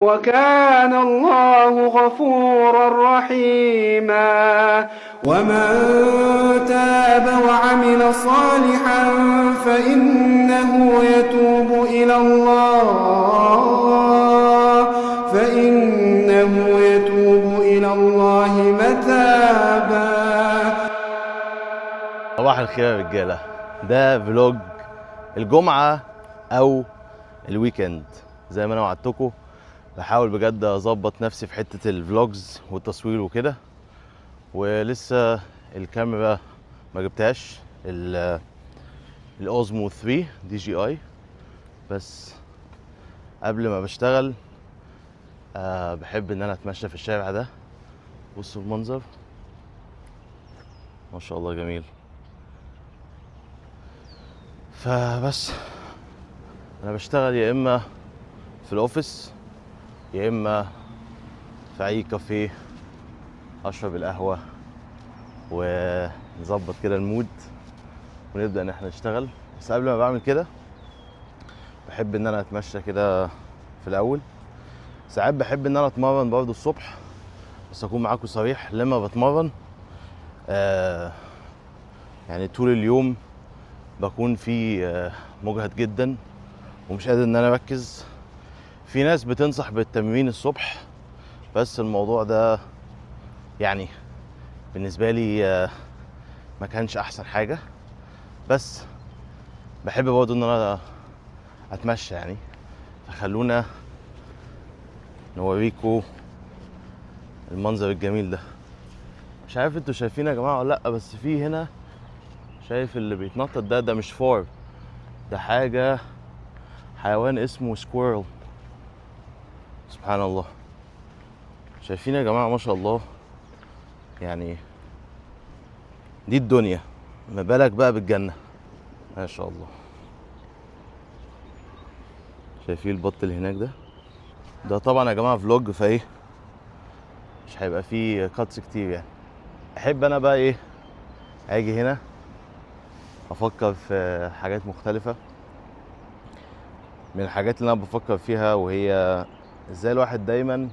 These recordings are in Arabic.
وكان الله غفورا رحيما. ومن تاب وعمل صالحا فإنه يتوب إلى الله متابا. صباح الخير يا رجاله. ده فلوج الجمعه او الويكند زي ما انا وعدتكم. بحاول بجد اظبط نفسي في حته الفلوجز والتصوير وكده، ولسه الكاميرا ما جبتهاش، الاوزمو 3 دي جي اي. بس قبل ما بشتغل بحب ان انا اتمشى في الشارع ده. بصوا المنظر ما شاء الله جميل. فبس انا بشتغل يا اما في الاوفيس يا اما في اي كافيه اشرب القهوه ونظبط كده المود ونبدا ان احنا نشتغل. بس قبل ما بعمل كده بحب ان انا اتمشى كده في الاول. ساعات بحب ان انا اتمرن برضو الصبح، بس اكون معاكم صريح لما بتمرن يعني طول اليوم بكون في مجهد جدا ومش قادر ان انا اركز. في ناس بتنصح بالتمرين الصبح، بس الموضوع ده يعني بالنسبه لي ما كانش احسن حاجه. بس بحب برضه ان انا اتمشى يعني. فخلونا نوريكم المنظر الجميل ده. مش عارف انتوا شايفين يا جماعه ولا لا، بس في هنا شايف اللي بيتنطط ده مش فار، ده حاجه حيوان اسمه سكويرل. سبحان الله. شايفين يا جماعه ما شاء الله، يعني دي الدنيا، ما بالك بقى بالجنه. ما شاء الله. شايفين البط اللي هناك ده طبعا يا جماعه فلوج، فايه مش هيبقى فيه كاتس كتير يعني. احب انا بقى ايه اجي هنا افكر في حاجات مختلفه. من الحاجات اللي انا بفكر فيها وهي ازاي الواحد دايما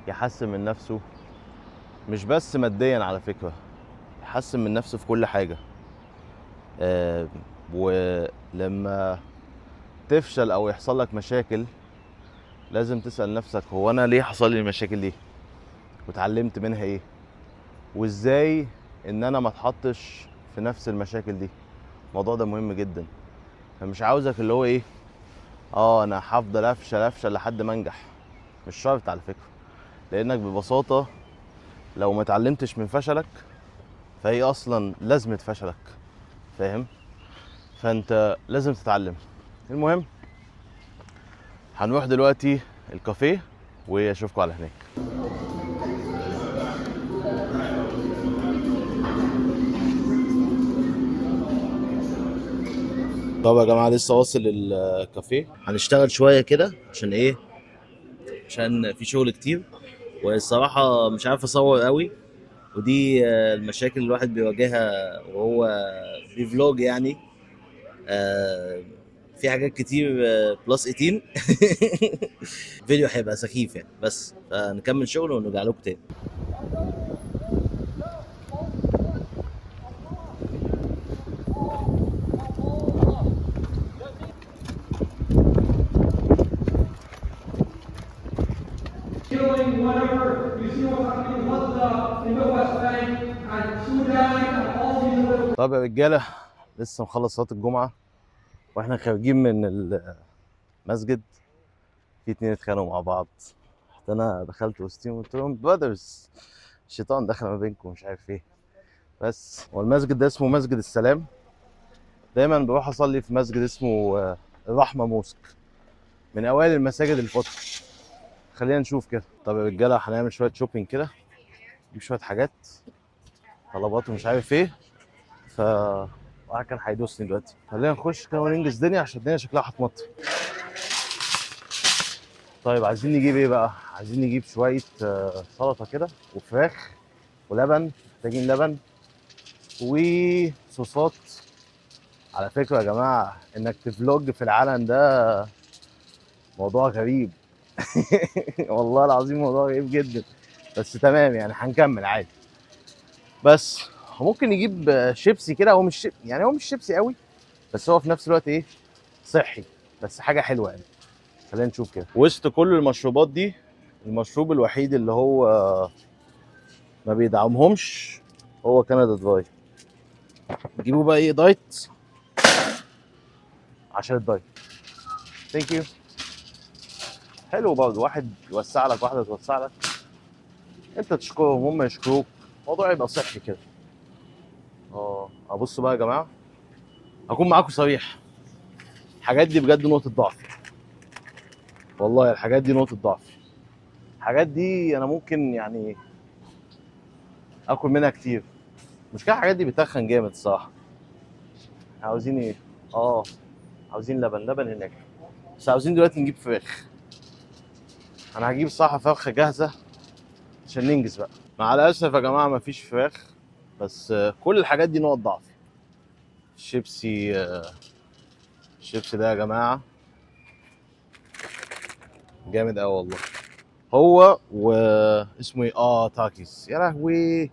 يحسن من نفسه، مش بس ماديا على فكره، يحسن من نفسه في كل حاجه. ولما تفشل او يحصل لك مشاكل لازم تسأل نفسك هو انا ليه حصل لي المشاكل دي، واتعلمت منها ايه، وازاي ان انا ما اتحطش في نفس المشاكل دي. الموضوع ده مهم جدا. فمش عاوزك اللي هو ايه انا هفضل افشل لحد ما انجح. مش شرط على فكره، لانك ببساطه لو ما اتعلمتش من فشلك فهي اصلا لازمه فشلك، فاهم؟ فانت لازم تتعلم. المهم هنروح دلوقتي الكافيه واشوفكم على هناك. طب يا جماعه لسه واصل الكافيه، هنشتغل شويه كده عشان ايه؟ عشان في شغل كتير، والصراحه مش عارف اصور قوي، ودي المشاكل اللي الواحد بيواجهها وهو بيفلوج يعني. في حاجات كتير بلس 18. الفيديو هيبقى سخيف يعني، بس نكمل شغل ونرجع لكم تاني. طب يا رجاله لسه مخلص صلاه الجمعه واحنا خارجين من المسجد، في اتنين اتخانقوا مع بعض. حتى انا دخلت وسطهم قلت لهم برادرز، الشيطان دخل ما بينكم مش عارف ايه. بس والمسجد ده اسمه مسجد السلام. دايما بروح اصلي في مسجد اسمه الرحمه موسك، من اوائل المساجد الفتره. خلينا نشوف كده. طب يا رجاله هنعمل شويه شوبينج كده، نجيب شويه حاجات طلبات ومش عارف ايه. ف واحد كان هيدوسني دلوقتي. خلينا نخش كده وننجز الدنيا عشان الدنيا شكلها هتمطر. طيب عايزين نجيب ايه بقى؟ عايزين نجيب شويه سلطه كده وفراخ ولبن. محتاجين لبن وصوصات. على فكره يا جماعه انك تفلوج في العالم ده موضوع غريب. والله العظيم موضوع غريب جدا، بس تمام يعني هنكمل عادي. بس ممكن نجيب شيبسي كده، هو مش يعني هو مش شيبسي قوي، بس هو في نفس الوقت ايه، صحي، بس حاجه حلوه يعني. خلينا نشوف كده. وسط كل المشروبات دي، المشروب الوحيد اللي هو ما بيدعمهمش هو كندا دراي. نجيبه بقى ايه، دايت عشان الدايت. ثانك يو. حلو برضه، واحد يوسع لك واحده توسع لك، انت تشكرهم هم يشكروك، الموضوع يبقى صحي كده. ابصوا بقى يا جماعه، هكون معاكم صريح، الحاجات دي بجد نقطه ضعفي، والله الحاجات دي نقطه ضعفي. الحاجات دي انا ممكن يعني اكل منها كتير. المشكله الحاجات دي بتخن جامد الصراحه. عاوزين ايه؟ عاوزين لبن هناك، بس عاوزين دلوقتي نجيب فراخ. انا هجيب الصراحه فرخه جاهزه عشان ننجز بقى. مع الاسف يا جماعه مفيش فراخ، بس كل الحاجات دي نقط ضعفي. الشيبسي ده يا جماعه جامد قوي والله. هو واسمه ايه، تاكيز، يا لهوي.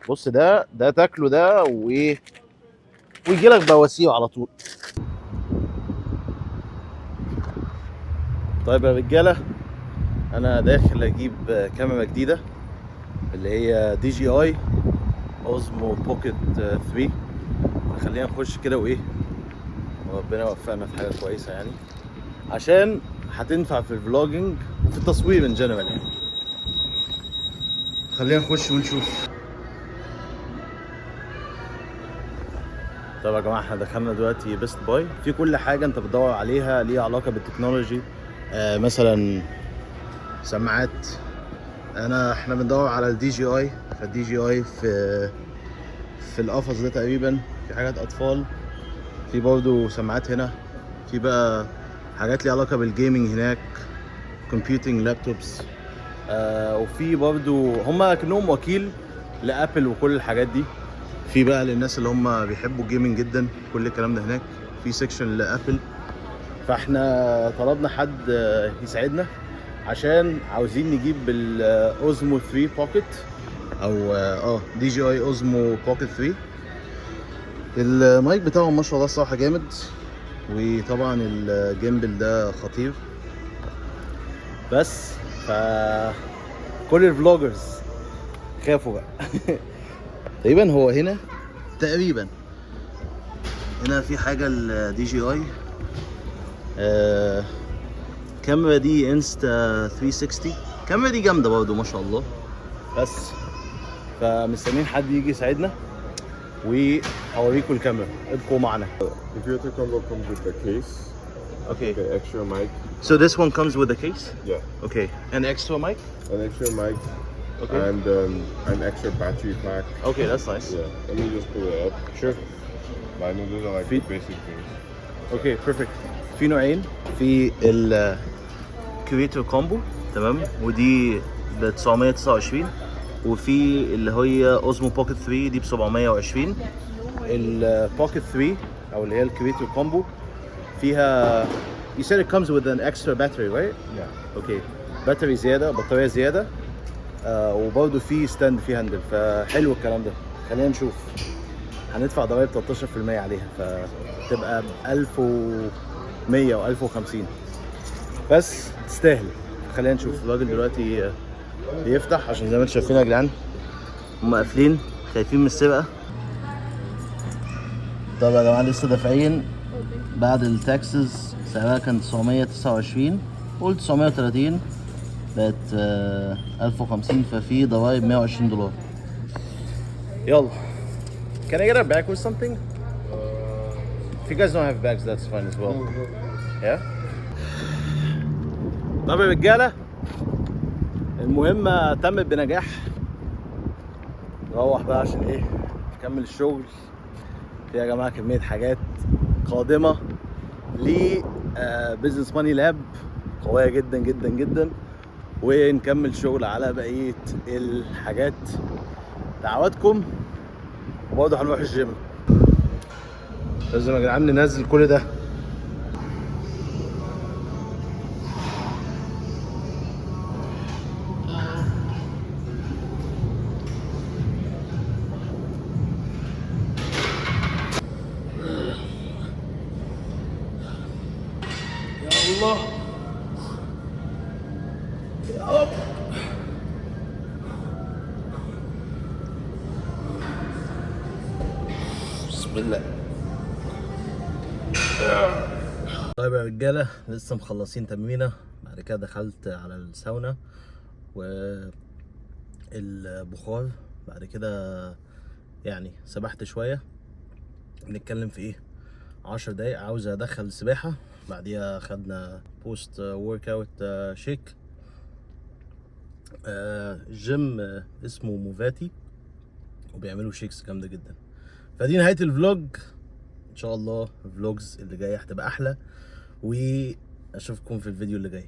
بص ده تاكله ده ويجي لك بواسير على طول. طيب يا رجاله، انا داخل اجيب كاميرا جديده اللي هي دي جي اي اوزمو بوكيت 3. خلينا نخش كده وايه، ربنا يوفقنا في حاجه كويسه يعني، عشان هتنفع في الفلوجينج وفي التصوير ان جنرال يعني. خلينا نخش ونشوف. طب يا جماعه، احنا دخلنا دلوقتي بيست باي، في كل حاجه انت بتدور عليها ليها علاقه بالتكنولوجي. مثلا سماعات، احنا بندور على الدي جي اي، فالدي جي اي في القفص ده تقريبا. في حاجات اطفال، في برضه سماعات هنا، في بقى حاجات ليها علاقه بالجيمنج هناك، كمبيوتنج لابتوبس. وفي برضه هما كأنهم وكيل لابل وكل الحاجات دي. في بقى للناس اللي هم بيحبوا الجيمنج جدا، كل الكلام ده هناك. في سيكشن لابل، فاحنا طلبنا حد يساعدنا عشان عاوزين نجيب الاوزمو 3 بوكيت، او دي جي اي اوزمو بوكيت 3. المايك بتاعهم ما شاء الله الصراحه جامد، وطبعا الجيمبل ده خطير. بس كل الفلوجرز خافوا بقى. تقريبا هو هنا، هنا في حاجه الدي جي اي كاميرا دي انستا 360. الكاميرا دي جامده برضه ما شاء الله. بس فمستنيين حد يجي يساعدنا وهوريكم الكاميرا، ابقوا معنا. The filter combo comes with the case. Okay. The extra mic. So this one comes with a case? Yeah. Okay. An extra mic? An extra mic. Okay. And an extra battery pack. Okay, that's nice. Yeah. Let me just pull it up. Sure. But I know those are like the basic things. Okay, perfect. في نوعين، في الكريتور كومبو تمام، ودي ب 929، وفي اللي هي اوزمو بوكيت 3 دي ب 720. البوكيت 3 او اللي هي الكريتور كومبو فيها you said it comes with an extra battery right? Yeah. Okay. بطارية زيادة، وبرضه في ستاند فيه هاندل، فحلو الكلام ده. خلينا نشوف. هندفع ضرايب 13% عليها، فتبقى ب 1100 او 1050، بس تستاهل. خلينا نشوف. الراجل دلوقتي بيفتح، عشان زي ما انتم شايفين يا جدعان هم قافلين، خايفين من السرقه. طب يا جماعه لسه دافعين بعد التاكسز، سعرها كان 929، قلت 930 بقت 1050، ففي ضرايب $120. يلا. Can I get a bag with something? If you guys don't have bags, that's fine as well. Yeah? طب يا رجالة، المهمة تمت بنجاح. نروح بقى عشان ايه، نكمل الشغل. في يا جماعة كمية حاجات قادمة ل بيزنس ماني لاب قوية جدا جدا جدا، ونكمل شغل على بقية الحاجات. دعواتكم، وبرضه هنروح الجيم. لازم يا جدعان ننزل كل ده. بسم الله. طيب يا رجاله، لسه مخلصين تمرينه، بعد كده دخلت على الساونا والبخار، بعد كده يعني سبحت شويه. بنتكلم في ايه، 10 دقايق عاوز ادخل السباحه، بعديها خدنا بوست ورك اوت شيك. جيم اسمه موفاتي وبيعملوا شيكس جامده جدا. فدي نهايه الفلوج، ان شاء الله الفلوجز اللي جايه هتبقى احلى، واشوفكم في الفيديو اللي جاي.